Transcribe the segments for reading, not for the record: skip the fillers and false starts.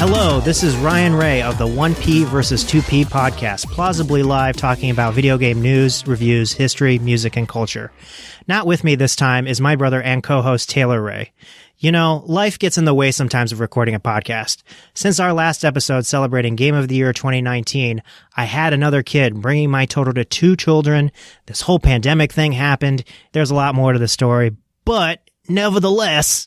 Hello, this is Ryan Reeh of the 1P versus 2P podcast, plausibly live talking about video game news, reviews, history, music, and culture. Not with me this time is my brother and co-host Taylor Reeh. You know, life gets in the way sometimes of recording a podcast. Since our last episode celebrating Game of the Year 2019, I had another kid, bringing my total to 2 children. This whole pandemic thing happened. There's a lot more to the story, but nevertheless,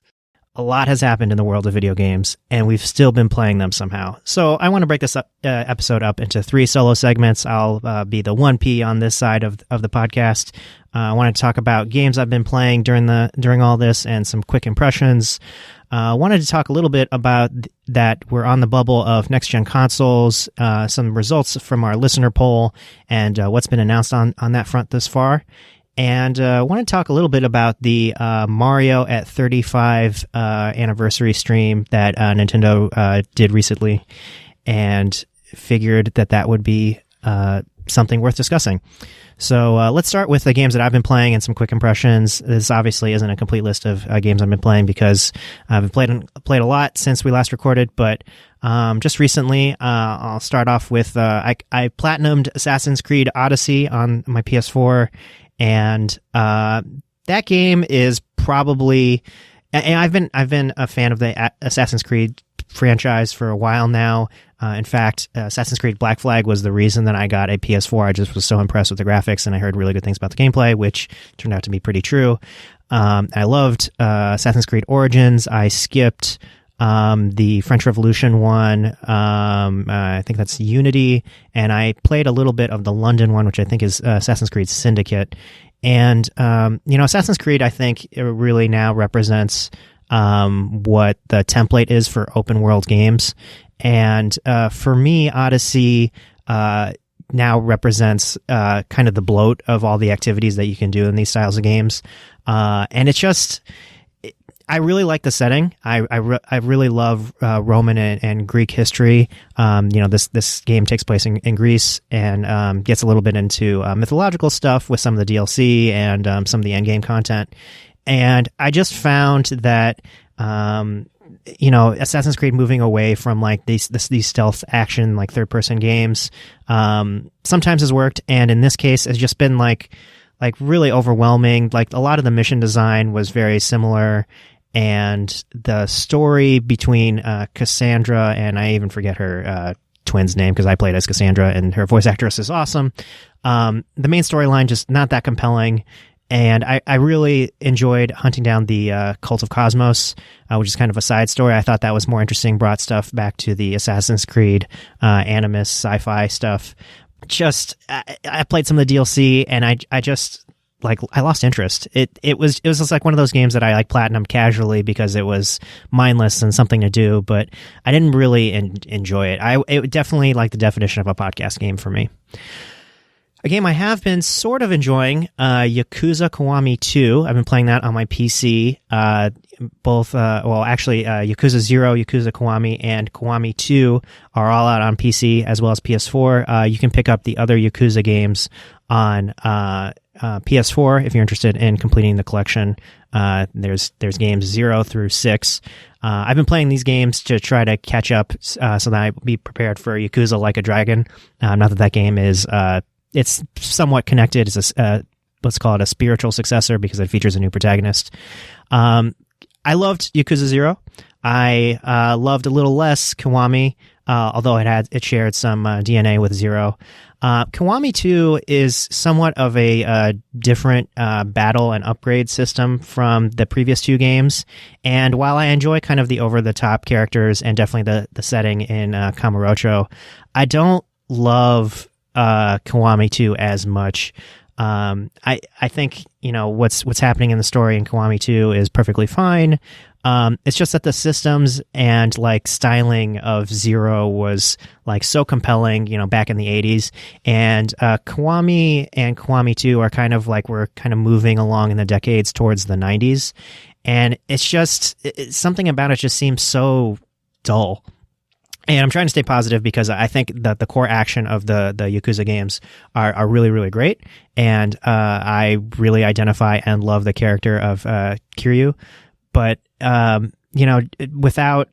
a lot has happened in the world of video games, and we've still been playing them somehow. So I want to break this episode up into 3 solo segments. I'll be the 1P on this side of the podcast. I want to talk about games I've been playing during all this and some quick impressions. I wanted to talk a little bit about that we're on the bubble of next-gen consoles, some results from our listener poll, and what's been announced on that front thus far. And I want to talk a little bit about the Mario at 35 anniversary stream that Nintendo did recently, and figured that would be something worth discussing. So let's start with the games that I've been playing and some quick impressions. This obviously isn't a complete list of games I've been playing because I've played a lot since we last recorded, but just recently I'll start off with I platinumed Assassin's Creed Odyssey on my PS4, and that game is probably, and I've been a fan of the Assassin's Creed franchise for a while now. In fact, Assassin's Creed Black Flag was the reason that I got a PS4. I just was so impressed with the graphics, and I heard really good things about the gameplay, which turned out to be pretty true. I loved Assassin's Creed Origins. I skipped the French Revolution one. I think that's Unity, and I played a little bit of the London one, which I think is Assassin's Creed Syndicate. And Assassin's Creed, I think, it really now represents what the template is for open world games. And for me, Odyssey now represents kind of the bloat of all the activities that you can do in these styles of games. And it's just, I really like the setting. I really love Roman and Greek history. This game takes place in Greece and gets a little bit into mythological stuff with some of the DLC and some of the endgame content. And I just found that Assassin's Creed moving away from like these stealth action, like third person games, sometimes has worked, and in this case has just been like really overwhelming. Like a lot of the mission design was very similar, and the story between Cassandra, and I even forget her twin's name because I played as Cassandra, and her voice actress is awesome. The main storyline just not that compelling. And I really enjoyed hunting down the Cult of Cosmos, which is kind of a side story. I thought that was more interesting, brought stuff back to the Assassin's Creed Animus sci-fi stuff. Just I played some of the DLC, and I just I lost interest. It was just like one of those games that I like platinum casually because it was mindless and something to do, but I didn't really enjoy it. It definitely like the definition of a podcast game for me. A game I have been sort of enjoying, Yakuza Kiwami 2. I've been playing that on my PC. Yakuza 0, Yakuza Kiwami, and Kiwami 2 are all out on PC as well as PS4. You can pick up the other Yakuza games on PS4 if you're interested in completing the collection. There's games 0 through 6. I've been playing these games to try to catch up so that I be prepared for Yakuza Like a Dragon. Not that game is... it's somewhat connected. It's let's call it a spiritual successor because it features a new protagonist. I loved Yakuza 0. I loved a little less Kiwami, although it shared some DNA with 0. Kiwami 2 is somewhat of a different battle and upgrade system from the previous 2 games. And while I enjoy kind of the over-the-top characters and definitely the setting in Kamurocho, I don't love Kiwami 2 as much. I think what's happening in the story in Kiwami 2 is perfectly fine. It's just that the systems and like styling of 0 was like so compelling, back in the 80s, and Kiwami and Kiwami 2 are kind of like we're kind of moving along in the decades towards the 90s, and it's just something about it just seems so dull. And I'm trying to stay positive because I think that the core action of the Yakuza games are really, really great. And I really identify and love the character of Kiryu. But, without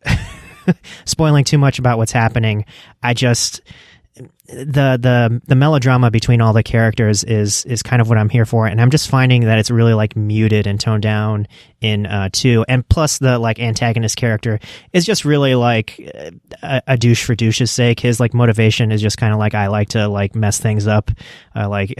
spoiling too much about what's happening, I just the melodrama between all the characters is kind of what I'm here for, and I'm just finding that it's really like muted and toned down in 2, and plus the like antagonist character is just really like a douche for douche's sake. His like motivation is just kind of like, I like to like mess things up, like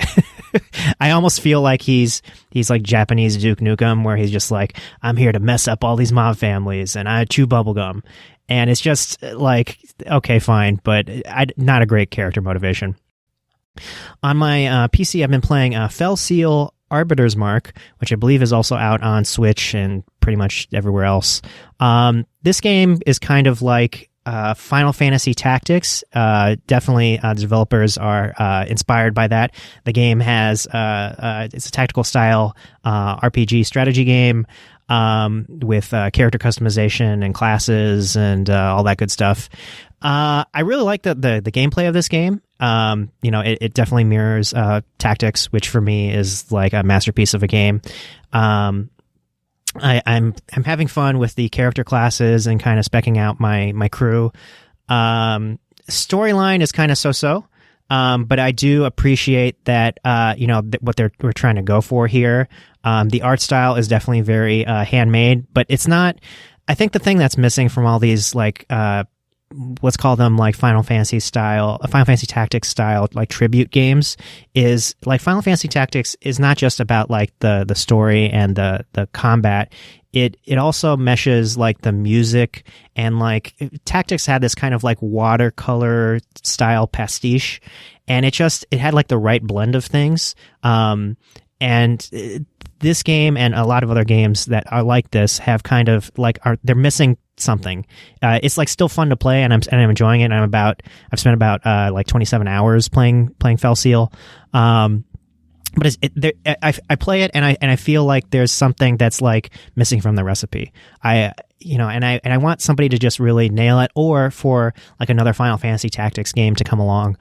I almost feel like he's like Japanese Duke Nukem, where he's just like, I'm here to mess up all these mob families and I chew bubblegum. And it's just like, okay, fine, but not a great character motivation. On my PC, I've been playing Fell Seal Arbiter's Mark, which I believe is also out on Switch and pretty much everywhere else. This game is kind of like Final Fantasy Tactics. Definitely the developers are inspired by that. The game has it's a tactical style RPG strategy game with character customization and classes and all that good stuff. I really like the gameplay of this game. It definitely mirrors Tactics, which for me is like a masterpiece of a game. I'm having fun with the character classes and kind of specking out my crew. Storyline is kind of so-so. But I do appreciate that, what we're trying to go for here. The art style is definitely very handmade, but it's not. I think the thing that's missing from all these like let's call them like Final Fantasy Tactics style like tribute games is like Final Fantasy Tactics is not just about like the story and the combat. It also meshes like the music, and like Tactics had this kind of like watercolor style pastiche, and it had like the right blend of things. This game and a lot of other games that are like this have kind of like they're missing something. It's like still fun to play, and I'm enjoying it. And I've spent about like 27 hours playing Fell Seal. But I play it and I feel like there's something that's like missing from the recipe. I want somebody to just really nail it, or for like another Final Fantasy Tactics game to come along.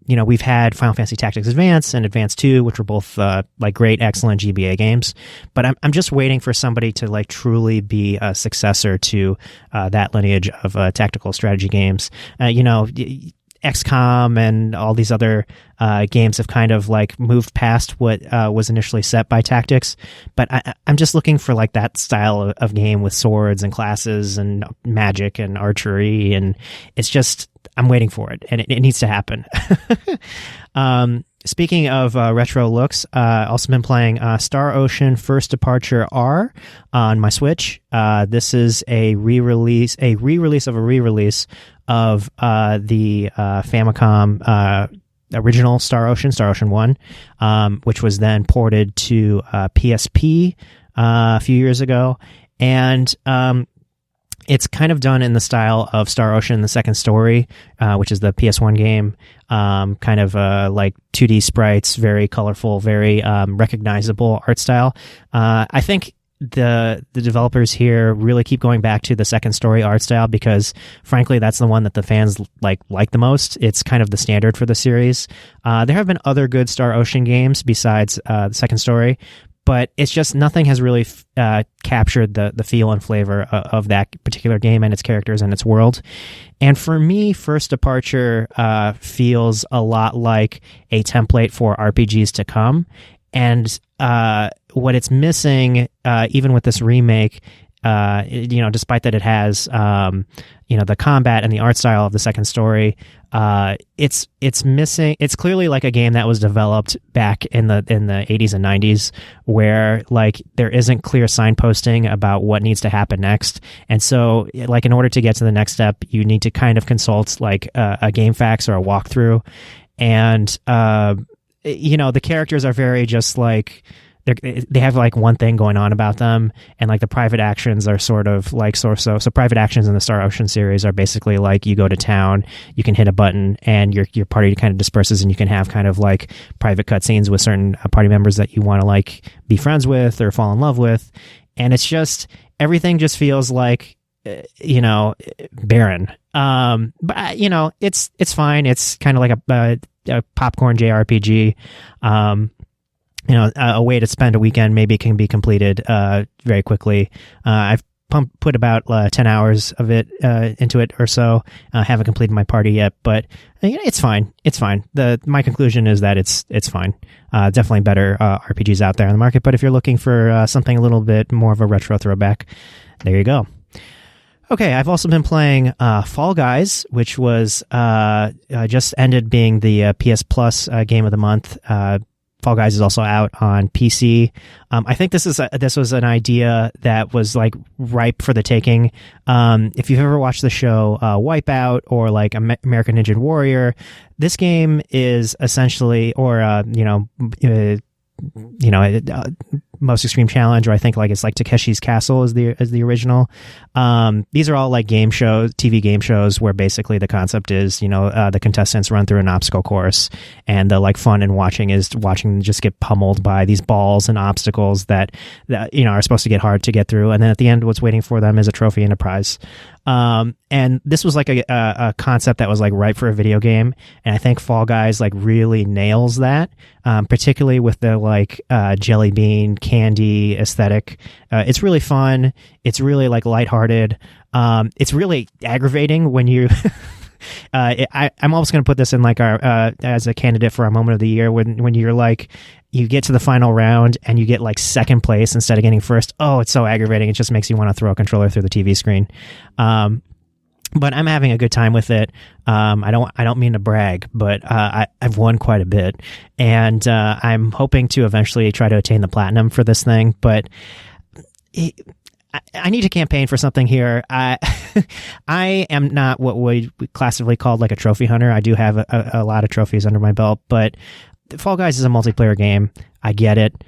We've had Final Fantasy Tactics Advance and Advance 2, which were both like great, excellent GBA games. But I'm just waiting for somebody to like truly be a successor to that lineage of tactical strategy games. XCOM and all these other games have kind of like moved past what was initially set by Tactics, but I'm just looking for like that style of game with swords and classes and magic and archery, and it's just I'm waiting for it, and it needs to happen. Speaking of retro looks, also been playing Star Ocean First Departure R on my Switch. This is a re-release of a re-release of the Famicom original Star Ocean 1, which was then ported to PSP a few years ago. And it's kind of done in the style of Star Ocean: The Second Story, which is the PS1 game. Kind of like 2D sprites, very colorful, very recognizable art style. I think the developers here really keep going back to the Second Story art style because, frankly, that's the one that the fans like the most. It's kind of the standard for the series. There have been other good Star Ocean games besides the Second Story, but it's just nothing has really captured the feel and flavor of that particular game and its characters and its world. And for me, First Departure feels a lot like a template for RPGs to come. And what it's missing, even with this remake, despite that it has, the combat and the art style of the Second Story, it's missing. It's clearly like a game that was developed back in the 80s and 90s, where like there isn't clear signposting about what needs to happen next. And so, like, in order to get to the next step, you need to kind of consult like a GameFAQs or a walkthrough, and the characters are very just like they have like one thing going on about them, and like the private actions are sort of like so private actions in the Star Ocean series are basically like you go to town, you can hit a button, and your party kind of disperses, and you can have kind of like private cutscenes with certain party members that you want to like be friends with or fall in love with, and it's just everything just feels like barren. But it's fine. It's kind of like a popcorn JRPG. A way to spend a weekend maybe can be completed very quickly. I've put about 10 hours of it into it or so. Haven't completed my party yet, but it's fine. It's fine. My conclusion is that it's fine. Definitely better RPGs out there in the market. But if you're looking for something a little bit more of a retro throwback, there you go. Okay, I've also been playing Fall Guys, which was just ended being the PS Plus game of the month. Fall Guys is also out on PC. I think this was an idea that was like ripe for the taking. If you've ever watched the show Wipeout or like American Ninja Warrior, this game is essentially, or Most Extreme Challenge, or I think like it's like Takeshi's Castle is the original. These are all like TV game shows where basically the concept is, the contestants run through an obstacle course, and the like fun in watching them just get pummeled by these balls and obstacles that are supposed to get hard to get through, and then at the end, what's waiting for them is a trophy and a prize. And this was like a concept that was like ripe for a video game, and I think Fall Guys like really nails that, particularly with the like jelly bean candy aesthetic. It's really fun. It's really like lighthearted. It's really aggravating when you. I'm almost going to put this in like our as a candidate for our moment of the year when you're like, you get to the final round and you get like second place instead of getting first. Oh, it's so aggravating. It just makes you want to throw a controller through the TV screen. But I'm having a good time with it. I don't mean to brag, but I've won quite a bit, and I'm hoping to eventually try to attain the platinum for this thing. But I need to campaign for something here. I am not what we classically called like a trophy hunter. I do have a lot of trophies under my belt, but Fall Guys is a multiplayer game. I get it.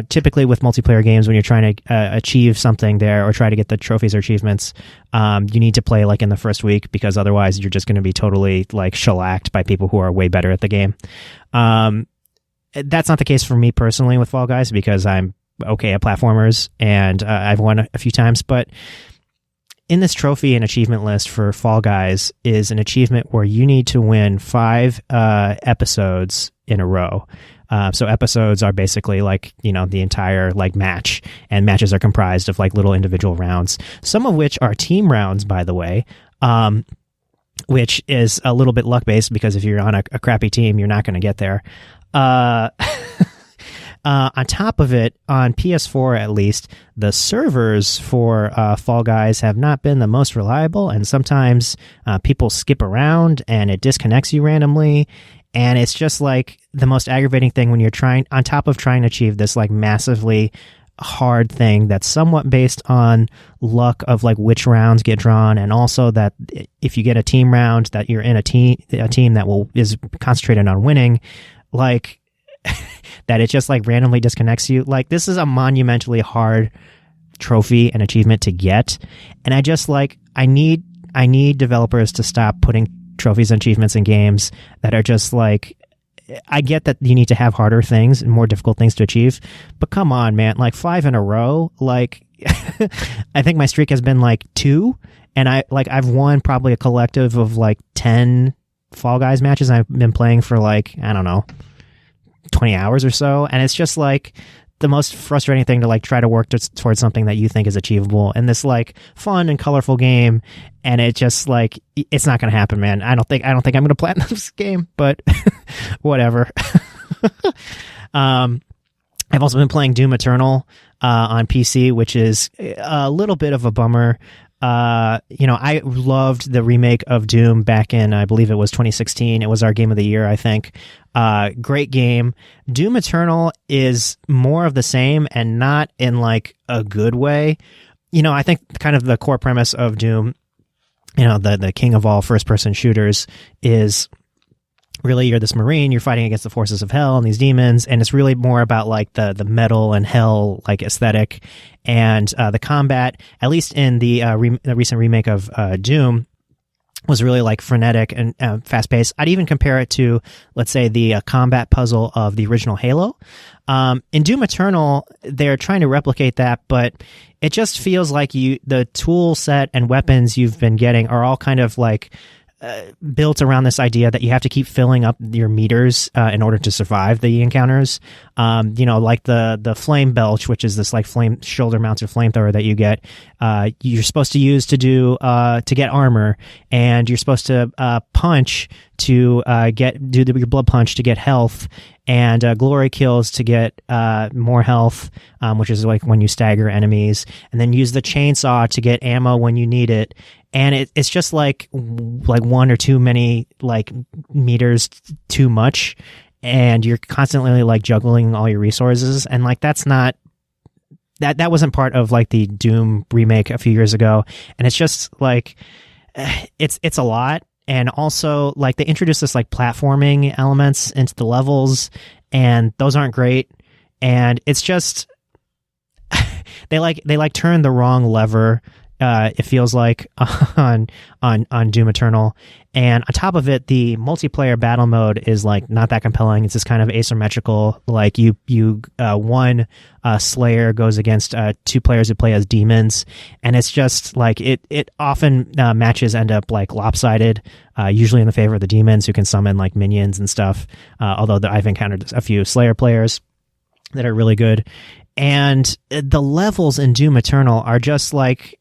Typically with multiplayer games, when you're trying to achieve something there or try to get the trophies or achievements, you need to play like in the first week, because otherwise you're just going to be totally like shellacked by people who are way better at the game. That's not the case for me personally with Fall Guys, because I'm okay at platformers and I've won a few times. But in this trophy and achievement list for Fall Guys is an achievement where you need to win 5 episodes in a row. So episodes are basically like, the entire like match, and matches are comprised of like little individual rounds, some of which are team rounds, by the way, which is a little bit luck based, because if you're on a crappy team, you're not going to get there. On top of it, on PS4 at least, the servers for Fall Guys have not been the most reliable, and sometimes people skip around and it disconnects you randomly. And it's just like the most aggravating thing when you're on top of trying to achieve this like massively hard thing that's somewhat based on luck of like which rounds get drawn, and also that if you get a team round, that you're in a team that is concentrated on winning, like that it just like randomly disconnects you. Like, this is a monumentally hard trophy and achievement to get, and I just like I need developers to stop putting trophies and achievements in games that are just like, I get that you need to have harder things and more difficult things to achieve, but come on, man, like 5 in a row, like I think my streak has been like 2, and I've won probably a collective of like 10 Fall Guys matches. I've been playing for like, I don't know, 20 hours or so, and it's just like the most frustrating thing to like try to work towards something that you think is achievable in this like fun and colorful game, and it just like, it's not going to happen, man. I don't think I'm going to platinum this game, but whatever. I've also been playing Doom Eternal on PC, which is a little bit of a bummer. I loved the remake of Doom back in, I believe it was 2016. It was our game of the year, I think. Great game. Doom Eternal is more of the same, and not in like a good way. I think kind of the core premise of Doom, the king of all first-person shooters, is really you're this Marine, you're fighting against the forces of hell and these demons, and it's really more about like the metal and hell like aesthetic, and the combat, at least in the recent remake of Doom, was really like frenetic and fast-paced. I'd even compare it to, let's say, the combat puzzle of the original Halo. In Doom Eternal, they're trying to replicate that, but it just feels like the tool set and weapons you've been getting are all kind of like built around this idea that you have to keep filling up your meters in order to survive the encounters. Like the flame belch, which is this like flame shoulder mounted flamethrower that you get. You're supposed to use to get armor, and you're supposed to punch to do your blood punch to get health, and glory kills to get more health, which is like when you stagger enemies, and then use the chainsaw to get ammo when you need it. And it's just like one or too many like meters too much, and you're constantly like juggling all your resources, and like that's not that wasn't part of like the Doom remake a few years ago, and it's just like it's a lot. And also like they introduced this like platforming elements into the levels, and those aren't great, and it's just they turn the wrong lever. It feels like on Doom Eternal, and on top of it, the multiplayer battle mode is like not that compelling. It's just kind of asymmetrical. Like one Slayer goes against two players who play as demons, and it's just like it often matches end up like lopsided, usually in the favor of the demons who can summon like minions and stuff. Although I've encountered a few Slayer players that are really good. And the levels in Doom Eternal are just like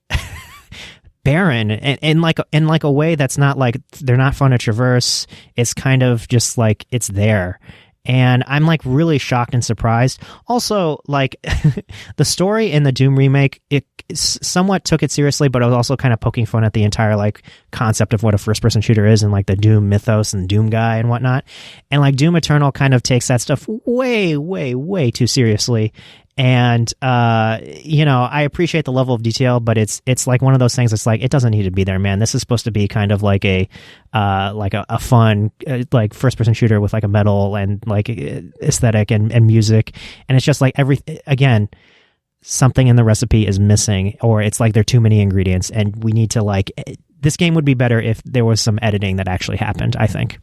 barren, and in like a way that's not like they're not fun to traverse. It's kind of just like it's there, and I'm like really shocked and surprised. Also, like the story in the Doom remake, it somewhat took it seriously, but it was also kind of poking fun at the entire like concept of what a first-person shooter is, and like the Doom mythos and Doom guy and whatnot. And like Doom Eternal kind of takes that stuff way, way, way too seriously. And I appreciate the level of detail, but it's like one of those things that's like it doesn't need to be there, man. This is supposed to be kind of like a fun like first person shooter with like a metal and like aesthetic and music, and it's just like again something in the recipe is missing, or it's like there are too many ingredients, and we need to like this game would be better if there was some editing that actually happened, I think.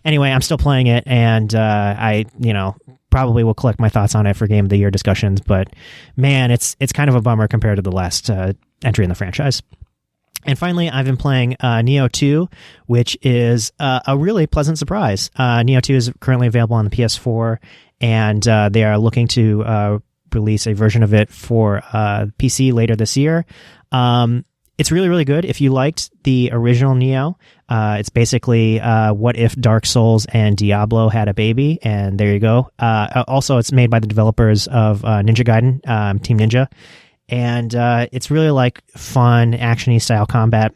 Anyway, I'm still playing it, and I probably will collect my thoughts on it for Game of the Year discussions, but man, it's kind of a bummer compared to the last entry in the franchise. And finally, I've been playing Nioh 2, which is a really pleasant surprise. Nioh 2 is currently available on the PS4, and they are looking to release a version of it for PC later this year. It's really, really good. If you liked the original Nioh, it's basically what if Dark Souls and Diablo had a baby, and there you go. Also, it's made by the developers of Ninja Gaiden, Team Ninja, and it's really like fun, action-y style combat.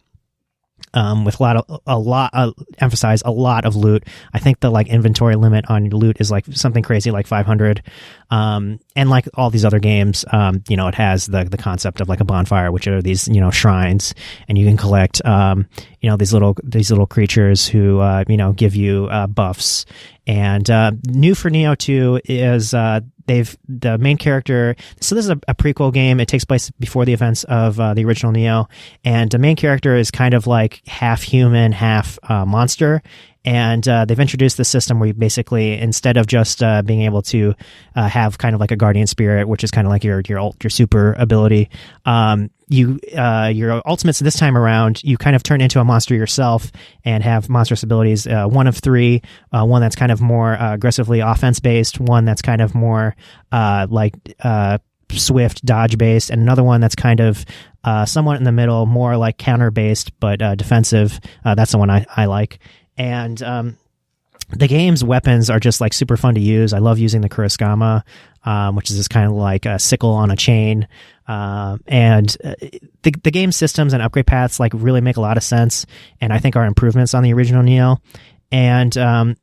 With a lot of loot. I think the like inventory limit on loot is like something crazy like 500. And like all these other games, it has the concept of like a bonfire, which are these, shrines, and you can collect, these little creatures who, give you buffs. And new for Nioh 2 is the main character. So this is a prequel game. It takes place before the events of the original Nioh, and the main character is kind of like half human, half monster. And they've introduced the system where you basically, instead of just being able to have kind of like a guardian spirit, which is kind of like your super ability, your ultimates this time around, you kind of turn into a monster yourself and have monstrous abilities. One of three, one that's kind of more aggressively offense based, one that's kind of more swift dodge based, and another one that's kind of somewhat in the middle, more like counter based but defensive. That's the one I like. And the game's weapons are just like super fun to use. I love using the Kurosama, which is this kind of like a sickle on a chain. And the game systems and upgrade paths like really make a lot of sense, and I think are improvements on the original Nioh. And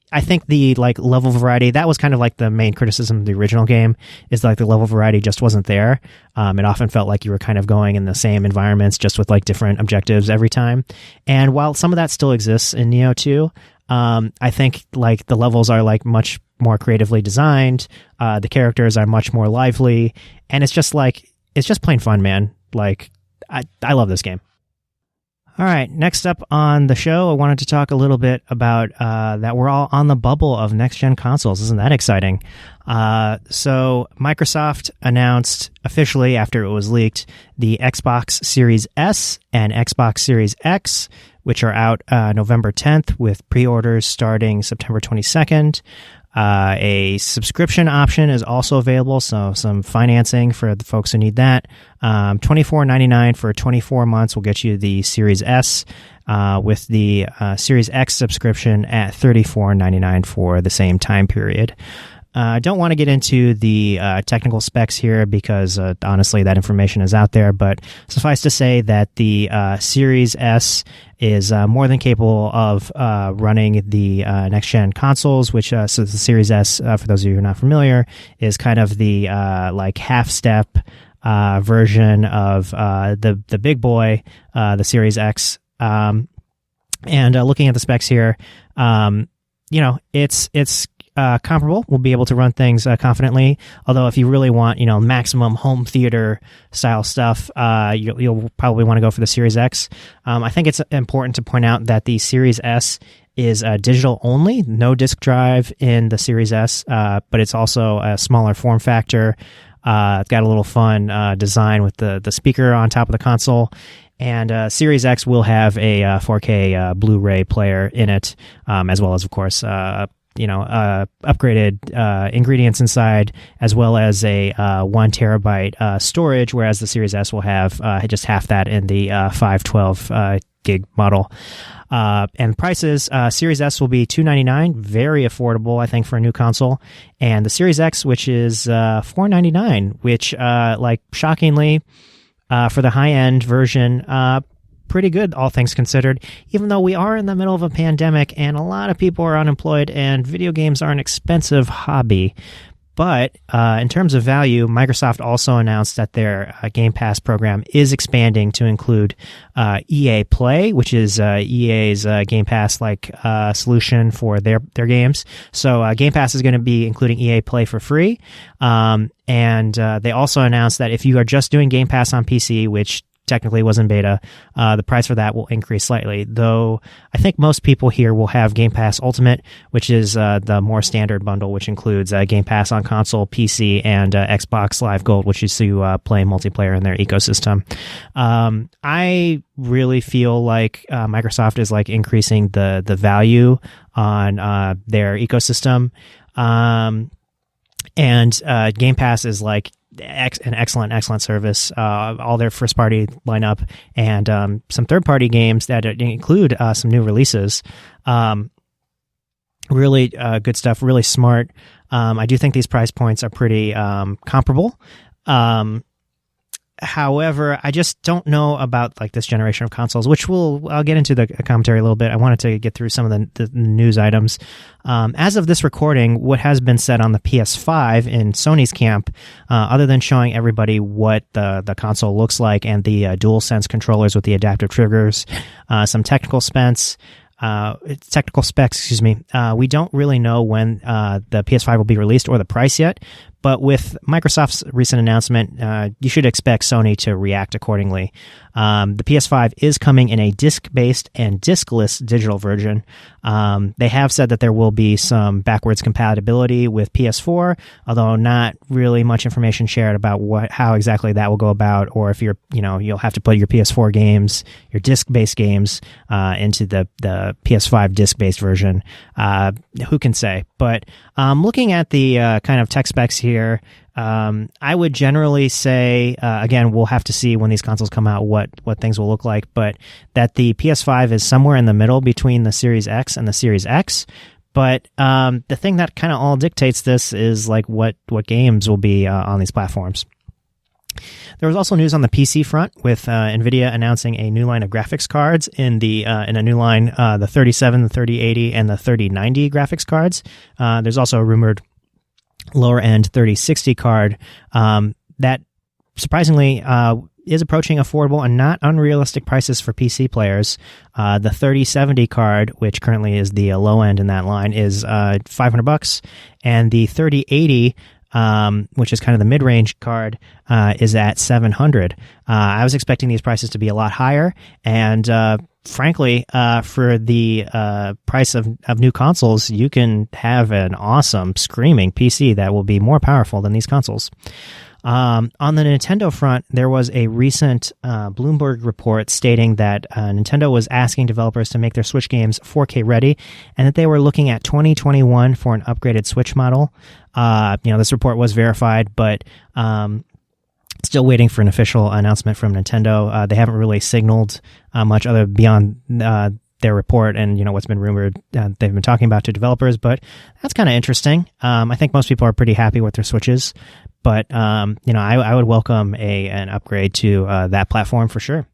I think the like level variety, that was kind of like the main criticism of the original game, is like the level variety just wasn't there. It often felt like you were kind of going in the same environments, just with like different objectives every time. And while some of that still exists in Nioh 2, I think like the levels are like much more creatively designed. The characters are much more lively, and it's just plain fun, man. Like I love this game. All right, next up on the show, I wanted to talk a little bit about that we're all on the bubble of next-gen consoles. Isn't that exciting? So Microsoft announced officially, after it was leaked, the Xbox Series S and Xbox Series X, which are out November 10th with pre-orders starting September 22nd. A subscription option is also available, so some financing for the folks who need that. $24.99 for 24 months will get you the Series S, with the Series X subscription at $34.99 for the same time period. I don't want to get into the technical specs here because honestly that information is out there, but suffice to say that the Series S is more than capable of running the next-gen consoles, which so the Series S, for those of you who are not familiar, is kind of the like half-step version of the big boy, the Series X. And looking at the specs here, it's comparable. We'll be able to run things confidently. Although if you really want, maximum home theater style stuff, you'll probably want to go for the Series X. I think it's important to point out that the Series S is digital only, no disk drive in the Series S, but it's also a smaller form factor. It's got a little fun design with the speaker on top of the console. And Series X will have a 4K Blu-ray player in it, as well as, of course, upgraded ingredients inside, as well as a 1 terabyte storage, whereas the Series S will have just half that in the 512 gig model. And prices, Series S will be $299, very affordable, I think, for a new console. And the Series X, which is $499, which, shockingly, for the high-end version, pretty good, all things considered, even though we are in the middle of a pandemic and a lot of people are unemployed and video games are an expensive hobby. But in terms of value, Microsoft also announced that their Game Pass program is expanding to include EA Play, which is EA's Game Pass solution for their games. So Game Pass is going to be including EA Play for free. And they also announced that if you are just doing Game Pass on PC, which technically was in beta, the price for that will increase slightly, though I think most people here will have Game Pass Ultimate, which is the more standard bundle, which includes Game Pass on console, PC, and Xbox Live Gold, which is to play multiplayer in their ecosystem. I really feel like Microsoft is increasing the value on their ecosystem, and Game Pass is an excellent service. All their first party lineup and some third party games that include some new releases. Really good stuff. Really smart. I do think these price points are pretty comparable. However, I just don't know about this generation of consoles, which I'll get into the commentary a little bit. I wanted to get through some of the news items. As of this recording, what has been said on the PS5 in Sony's camp, other than showing everybody what the console looks like and the DualSense controllers with the adaptive triggers, some technical specs, we don't really know when the PS5 will be released or the price yet. But with Microsoft's recent announcement, you should expect Sony to react accordingly. The PS5 is coming in a disc-based and discless digital version. They have said that there will be some backwards compatibility with PS4, although not really much information shared about how exactly that will go about, or if you'll have to put your PS4 games, your disc-based games, into the PS5 disc-based version. Who can say? But looking at the kind of tech specs here, I would generally say, again, we'll have to see when these consoles come out what things will look like, but that the PS5 is somewhere in the middle between the Series X and the Series X. But the thing that kind of all dictates this is what games will be on these platforms. There was also news on the PC front with NVIDIA announcing a new line of graphics cards in a new line, the 3070, the 3080, and the 3090 graphics cards. There's also a rumored lower-end 3060 card that surprisingly is approaching affordable and not unrealistic prices for PC players. The 3070 card, which currently is the low end in that line, is $500, and the 3080, which is kind of the mid-range card, is at $700. I was expecting these prices to be a lot higher, and frankly, for the price of new consoles, you can have an awesome screaming PC that will be more powerful than these consoles. On the Nintendo front, there was a recent Bloomberg report stating that Nintendo was asking developers to make their Switch games 4K ready, and that they were looking at 2021 for an upgraded Switch model. This report was verified, but still waiting for an official announcement from Nintendo. They haven't really signaled much other beyond their report and what's been rumored they've been talking about to developers, but that's kind of interesting. I think most people are pretty happy with their Switches, but I would welcome an upgrade to that platform for sure.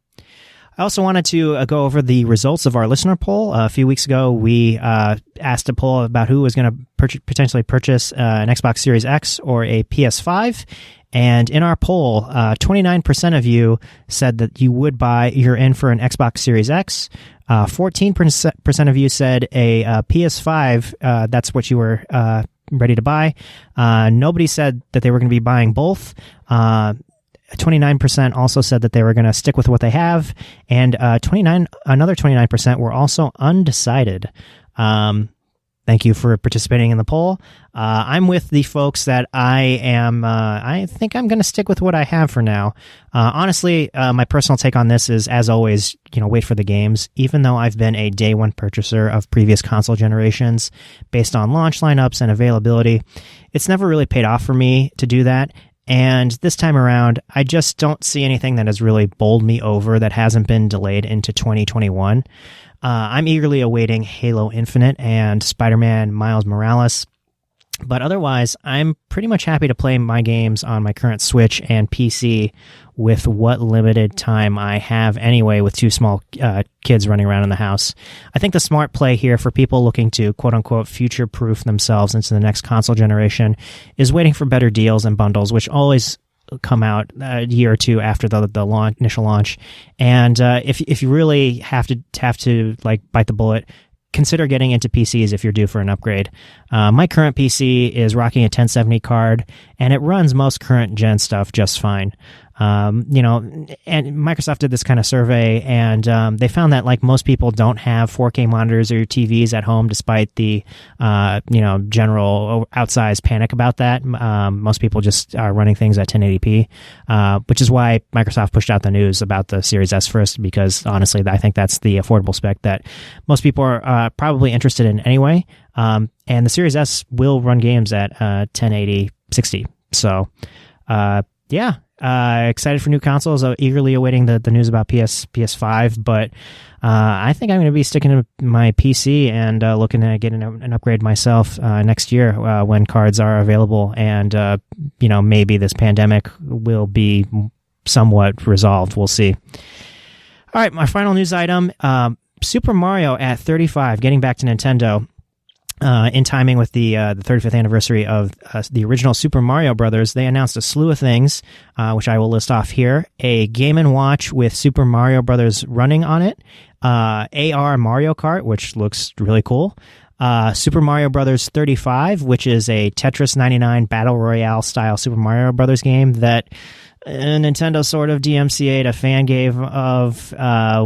I also wanted to go over the results of our listener poll. A few weeks ago, we asked a poll about who was going to potentially purchase an Xbox Series X or a PS5. And in our poll, 29% of you said that you're in for an Xbox Series X. 14% of you said a PS5, that's what you were ready to buy. Nobody said that they were going to be buying both. 29% also said that they were going to stick with what they have, and another 29% were also undecided. Thank you for participating in the poll. I'm with the folks that I think I'm going to stick with what I have for now. Honestly, my personal take on this is, as always, wait for the games. Even though I've been a day one purchaser of previous console generations based on launch lineups and availability, it's never really paid off for me to do that. And this time around, I just don't see anything that has really bowled me over that hasn't been delayed into 2021. I'm eagerly awaiting Halo Infinite and Spider-Man Miles Morales. But otherwise, I'm pretty much happy to play my games on my current Switch and PC with what limited time I have anyway, with two small kids running around in the house. I think the smart play here for people looking to quote-unquote future-proof themselves into the next console generation is waiting for better deals and bundles, which always come out a year or two after the initial launch. And if you really have to like bite the bullet, consider getting into PCs if you're due for an upgrade. My current PC is rocking a 1070 card, and it runs most current gen stuff just fine. And Microsoft did this kind of survey, and they found that like most people don't have 4K monitors or TVs at home, despite the general outsized panic about that. Most people just are running things at 1080p, which is why Microsoft pushed out the news about the Series S first, because honestly, I think that's the affordable spec that most people are probably interested in anyway. And the Series S will run games at 1080 60. So excited for new consoles. Eagerly awaiting the news about PS5, but I think I'm going to be sticking to my PC and looking at getting an upgrade myself next year when cards are available, and maybe this pandemic will be somewhat resolved. We'll see. All right, my final news item: Super Mario at 35, getting back to Nintendo. In timing with the 35th anniversary of the original Super Mario Brothers, they announced a slew of things, which I will list off here. A Game & Watch with Super Mario Brothers running on it. AR Mario Kart, which looks really cool. Super Mario Brothers 35, which is a Tetris 99 Battle Royale style Super Mario Brothers game that Nintendo sort of DMCA'd a fan game of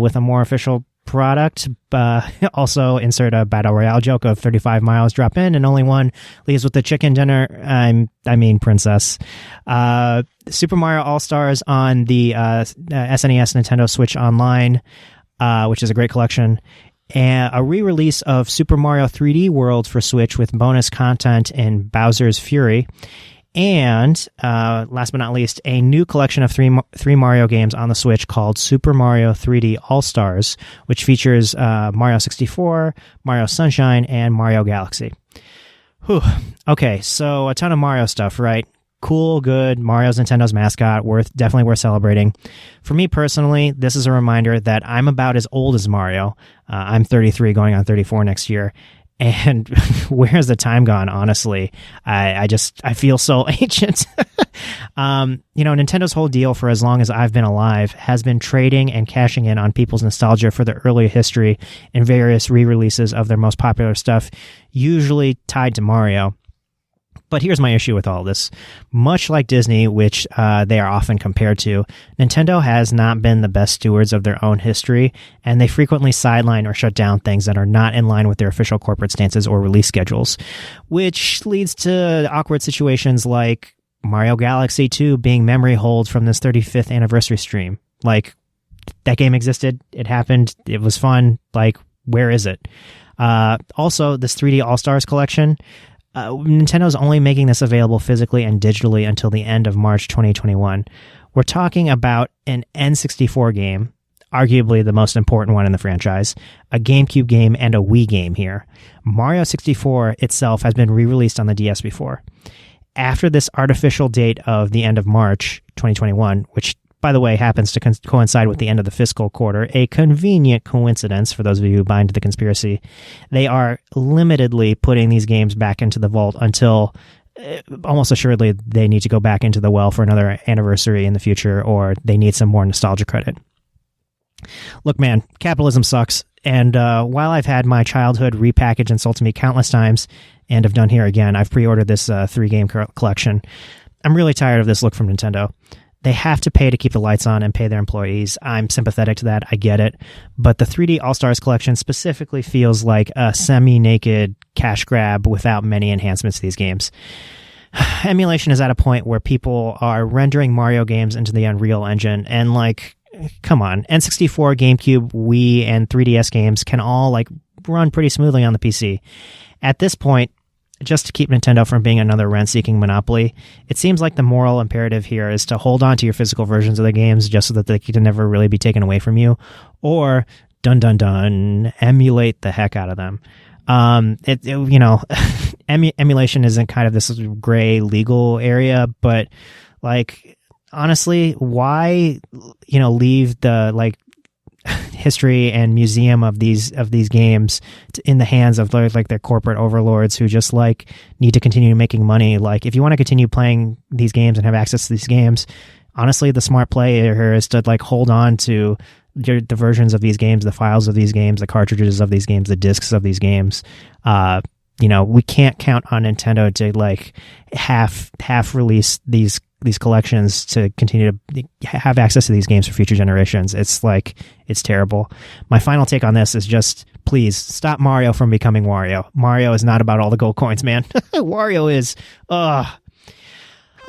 with a more official product. Also insert a Battle Royale joke of 35 miles drop in and only one leaves with the chicken dinner. Princess. Super Mario All-Stars on the SNES Nintendo Switch Online, which is a great collection. And a re-release of Super Mario 3D World for Switch with bonus content in Bowser's Fury. And last but not least, a new collection of three Mario games on the Switch called Super Mario 3D All-Stars, which features Mario 64, Mario Sunshine, and Mario Galaxy. Whew. Okay, so a ton of Mario stuff, right? Cool, good. Mario's Nintendo's mascot, definitely worth celebrating. For me personally, this is a reminder that I'm about as old as Mario. I'm 33, going on 34 next year. And where's the time gone, honestly? I feel so ancient. Nintendo's whole deal for as long as I've been alive has been trading and cashing in on people's nostalgia for their early history in various re-releases of their most popular stuff, usually tied to Mario. But here's my issue with all this. Much like Disney, which they are often compared to, Nintendo has not been the best stewards of their own history, and they frequently sideline or shut down things that are not in line with their official corporate stances or release schedules, which leads to awkward situations like Mario Galaxy 2 being memory hold from this 35th anniversary stream. Like, that game existed. It happened. It was fun. Like, where is it? Also, this 3D All-Stars collection, Nintendo's only making this available physically and digitally until the end of March 2021. We're talking about an N64 game, arguably the most important one in the franchise, a GameCube game, and a Wii game here. Mario 64 itself has been re-released on the DS before. After this artificial date of the end of March 2021, which, by the way, happens to coincide with the end of the fiscal quarter, a convenient coincidence for those of you who buy into the conspiracy, they are limitedly putting these games back into the vault until almost assuredly they need to go back into the well for another anniversary in the future, or they need some more nostalgia credit. Look, man, capitalism sucks. And while I've had my childhood repackaged and sold to me countless times, and have done here again, I've pre-ordered this 3-game collection. I'm really tired of this look from Nintendo. They have to pay to keep the lights on and pay their employees. I'm sympathetic to that. I get it. But the 3D All-Stars collection specifically feels like a semi-naked cash grab without many enhancements to these games. Emulation is at a point where people are rendering Mario games into the Unreal Engine, and like, come on. N64, GameCube, Wii, and 3DS games can all like run pretty smoothly on the PC. At this point, just to keep Nintendo from being another rent-seeking monopoly, it seems like the moral imperative here is to hold on to your physical versions of the games just so that they can never really be taken away from you, or, dun dun dun, emulate the heck out of them. Emulation isn't kind of this gray legal area, but like, honestly, why, leave the like history and museum of these games in the hands of like their corporate overlords who just like need to continue making money? Like, if you want to continue playing these games and have access to these games, honestly, the smart play here is to like hold on to the versions of these games, the files of these games, the cartridges of these games, the discs of these games. We can't count on Nintendo to like half release these collections to continue to have access to these games for future generations. It's like, it's terrible. My final take on this is just, please stop Mario from becoming Wario. Mario is not about all the gold coins, man. Wario is,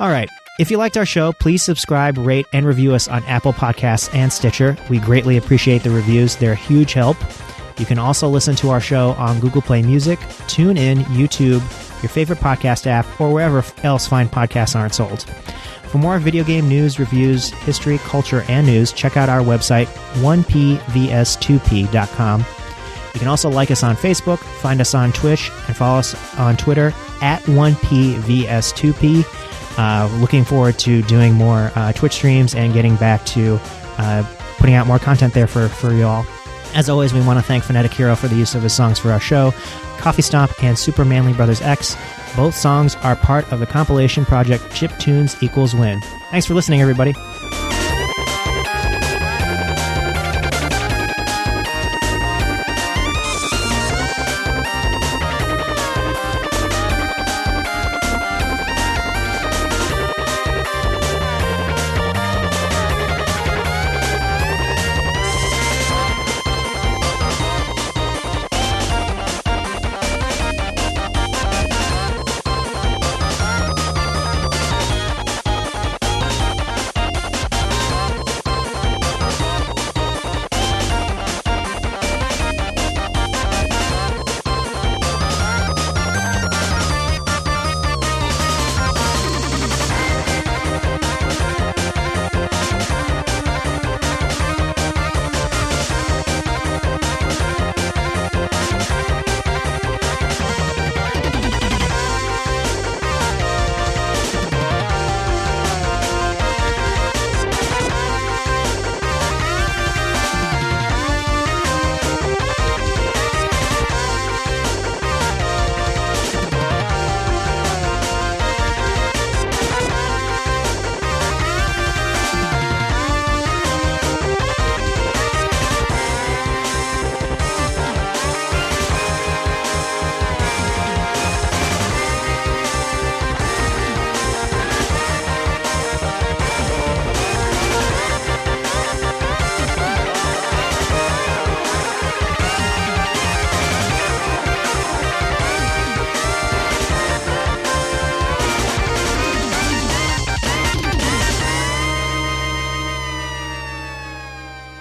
All right. If you liked our show, please subscribe, rate, and review us on Apple Podcasts and Stitcher. We greatly appreciate the reviews. They're a huge help. You can also listen to our show on Google Play Music, TuneIn, YouTube, your favorite podcast app, or wherever else fine podcasts aren't sold. For more video game news, reviews, history, culture, and news, check out our website, 1pvs2p.com. You can also like us on Facebook, find us on Twitch, and follow us on Twitter at 1pvs2p. Looking forward to doing more Twitch streams and getting back to putting out more content there for y'all. As always, we want to thank Phonetic Hero for the use of his songs for our show, Coffee Stomp and Super Manly Brothers X. Both songs are part of the compilation project Chiptunes Equals Win. Thanks for listening, everybody.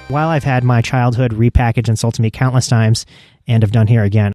While I've had my childhood repackaged and sold to me countless times, and have done here again,